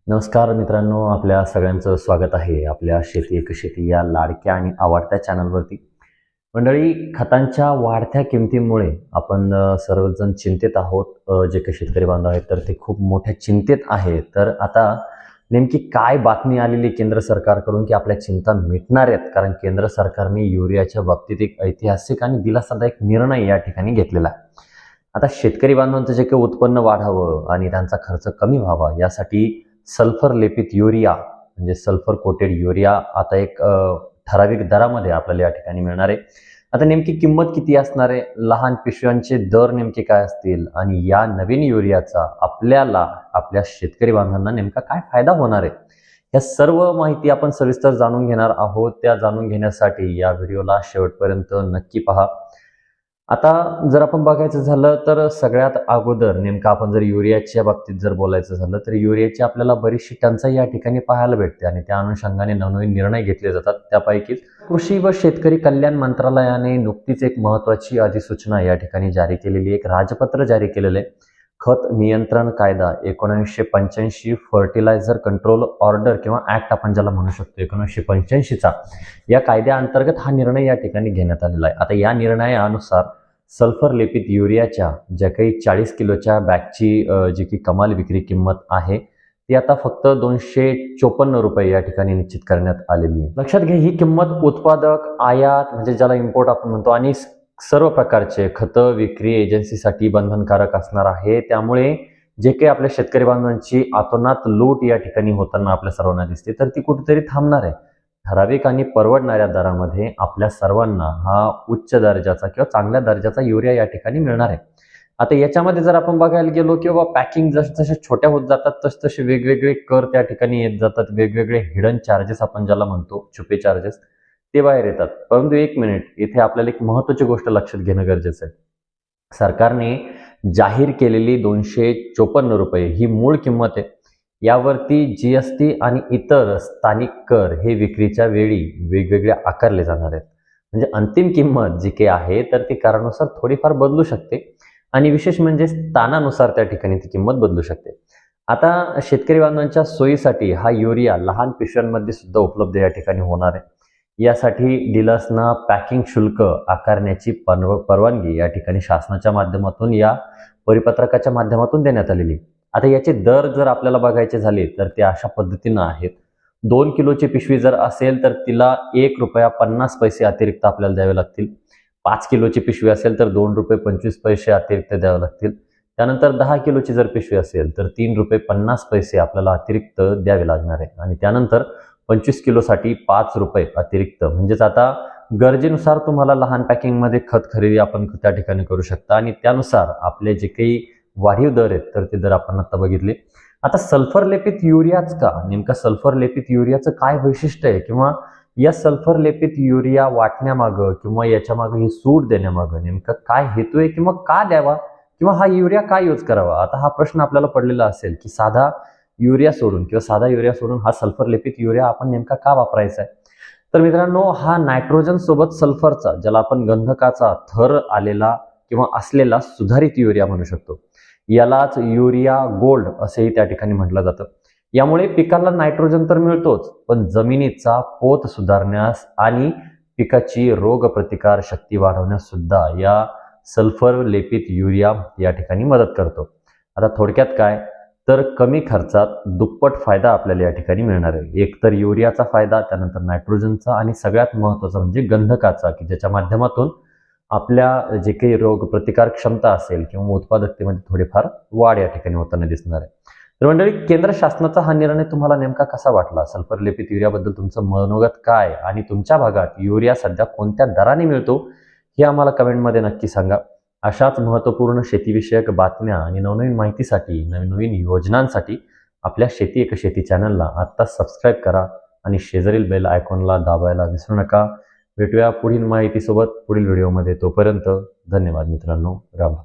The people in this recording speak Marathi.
नमस्कार मित्रांनो, आपल्या सगळ्यांचं स्वागत आहे आपल्या शेती एक शेती या लाडक्या आणि आवडत्या चॅनलवरती. मंडळी, खतांच्या वाढत्या किमतीमुळे आपण सर्वजण चिंतित आहोत. जे काही शेतकरी बांधव आहेत तर ते खूप मोठ्या चिंतेत आहे. तर आता नेमकी काय बातमी आलेली केंद्र सरकारकडून की आपल्या चिंता मिटणार आहेत? कारण केंद्र सरकारने युरियाच्या बाबतीत एक ऐतिहासिक आणि दिलासादायक निर्णय या ठिकाणी घेतलेला आहे. आता शेतकरी बांधवांचं जे काही उत्पन्न वाढावं आणि त्यांचा खर्च कमी व्हावा यासाठी सल्फर लेपित युरिया म्हणजे सल्फर कोटेड युरिया आता एक ठराविक दरामध्ये आपल्याला या ठिकाणी मिळणार आहे. आता नेमकी किंमत किती असणार आहे, लहान पिशव्यांचे दर नेमके काय असतील आणि या नवीन युरियाचा आपल्याला आपल्या शेतकरी बांधवांना नेमका काय फायदा होणार आहे, या सर्व माहिती आपण सविस्तर जाणून घेणार आहोत. त्या जाणून घेण्यासाठी या व्हिडिओला शेवटपर्यंत नक्की पहा. आता जर आपण बघायचं झालं तर सगळ्यात अगोदर नेमकं आपण जर युरियाच्या बाबतीत जर बोलायचं झालं तर युरियाची आपल्याला बरीचशी टंचाई या ठिकाणी पाहायला भेटते आणि त्या अनुषंगाने नवनवीन निर्णय घेतले जातात. त्यापैकीच कृषी व शेतकरी कल्याण मंत्रालयाने नुकतीच एक महत्त्वाची अधिसूचना या ठिकाणी जारी केलेली, एक राजपत्र जारी केलेलं आहे. खत नियंत्रण कायदा 1985 फर्टिलायझर कंट्रोल ऑर्डर किंवा ऍक्ट आपण ज्याला म्हणू शकतो 1985चा, या कायद्याअंतर्गत हा निर्णय या ठिकाणी घेण्यात आलेला आहे. आता या निर्णयानुसार सल्फर लेपित युरियाच्या ज्या काही 40 किलोच्या बॅगची जी की कमाल विक्री किंमत आहे ती आता फक्त 254 रुपये या ठिकाणी निश्चित करण्यात आलेली आहे. लक्षात घ्या, ही किंमत उत्पादक, आयात म्हणजे ज्याला इम्पोर्ट आपण म्हणतो, आणि सर्व प्रकारचे खतं विक्री एजन्सीसाठी बंधनकारक असणार आहे. त्यामुळे जे काही आपल्या शेतकरी बांधवांची अतोनात लूट या ठिकाणी होताना आपल्या सर्वांना दिसते तर ती कुठेतरी थांबणार आहे. ठराविक आणि परवडणाऱ्या दरामध्ये आपल्या सर्वांना हा उच्च दर्जाचा किंवा चांगल्या दर्जाचा युरिया या ठिकाणी मिळणार आहे. आता याच्यामध्ये जर आपण बघायला गेलो किंवा पॅकिंग जसे छोट्या होत जातात तसे वेगवेगळे कर त्या ठिकाणी येत जातात. वेगवेगळे हिडन चार्जेस आपण ज्याला म्हणतो, छुपे चार्जेस, ते बाहेर येतात. परंतु एक मिनिट, इथे आपल्याला एक महत्त्वाची गोष्ट लक्षात घेणं गरजेचं आहे. सरकारने जाहीर केलेली 254 रुपये ही मूळ किंमत आहे. यावरती जीएसटी आणि इतर स्थानिक कर हे विक्रीच्या वेळी वेगवेगळे आकारले जाणार आहेत. म्हणजे अंतिम किंमत जी काही आहे तर ती कारानुसार थोडीफार बदलू शकते आणि विशेष म्हणजे स्थानानुसार त्या ठिकाणी ती किंमत बदलू शकते. आता शेतकरी बांधवांच्या सोयीसाठी हा युरिया लहान पिशव्यांमध्ये सुद्धा उपलब्ध या ठिकाणी होणार आहे. यासाठी डीलर्सना पॅकिंग शुल्क आकारण्याची परवानगी या ठिकाणी शासनाच्या माध्यमातून या परिपत्रकाच्या माध्यमातून देण्यात आलेली. आता याचे दर जर आपल्याला बघायचे झाले तर ते अशा पद्धतीनं आहेत. 2 किलोची पिशवी जर असेल तर तिला ₹1.50 अतिरिक्त आपल्याला द्यावे लागतील. 5 किलोची पिशवी असेल तर ₹2.25 अतिरिक्त द्यावे लागतील. त्यानंतर 10 किलोची जर पिशवी असेल तर ₹3.50 आपल्याला अतिरिक्त द्यावे लागणार आहे. आणि त्यानंतर 25 किलोसाठी ₹5 अतिरिक्त. म्हणजेच आता गरजेनुसार तुम्हाला लहान पॅकिंगमध्ये खत खरेदी आपण त्या ठिकाणी करू शकता आणि त्यानुसार आपले जे काही वाढीव दर आहेत तर ते दर आपण आता बघितले. आता सल्फर लेपित युरियाच का, नेमका सल्फर लेपित युरियाचं काय वैशिष्ट्य आहे किंवा या सल्फर लेपित युरिया वाटण्यामागं किंवा याच्या मागे ही सूट देण्यामागं नेमका काय हेतू आहे किंवा का द्यावा किंवा हा युरिया का यूज करावा, आता हा प्रश्न आपल्याला पडलेला असेल की साधा युरिया सोडून किंवा साधा युरिया सोडून हा सल्फर लेपित युरिया आपण नेमका का वापरायचा आहे. तर मित्रांनो, हा नायट्रोजन सोबत सल्फरचा, ज्याला आपण गंधकाचा थर आलेला किंवा असलेला सुधारित युरिया म्हणू शकतो, यालाच युरिया गोल्ड असेही त्या ठिकाणी म्हटलं जातं. यामुळे पिकाला नायट्रोजन तर मिळतोच, पण जमिनीचा पोत सुधारण्यास आणि पिकाची रोगप्रतिकार शक्ती वाढवण्यास सुद्धा या सल्फर लेपित युरिया या ठिकाणी मदत करतो. आता थोडक्यात काय, तर कमी खर्चात दुप्पट फायदा आपल्याला या ठिकाणी मिळणार आहे. एक तर युरियाचा फायदा, त्यानंतर नायट्रोजनचा आणि सगळ्यात महत्त्वाचा म्हणजे गंधकाचा, की ज्याच्या माध्यमातून आपल्या जे काही रोग प्रतिकार क्षमता असेल किंवा उत्पादकतेमध्ये थोडीफार वाढ या ठिकाणी होताना दिसणार आहे. तर मंडळी, केंद्र शासनाचा हा निर्णय तुम्हाला नेमका कसा वाटला? सल्फर लेपित युरियाबद्दल तुमचं मनोगत काय आणि तुमच्या भागात युरिया सध्या कोणत्या दराने मिळतो हे आम्हाला कमेंटमध्ये नक्की सांगा. अशाच महत्त्वपूर्ण शेतीविषयक बातम्या आणि नवनवीन माहितीसाठी, नवीन योजनांसाठी आपल्या शेती एक शेती चॅनलला आत्ता सबस्क्राईब करा आणि शेजारील बेल आयकॉनला दाबायला विसरू नका. भेटूया पुढील माहितीसोबत पुढील व्हिडिओमध्ये. तोपर्यंत धन्यवाद मित्रांनो. राम.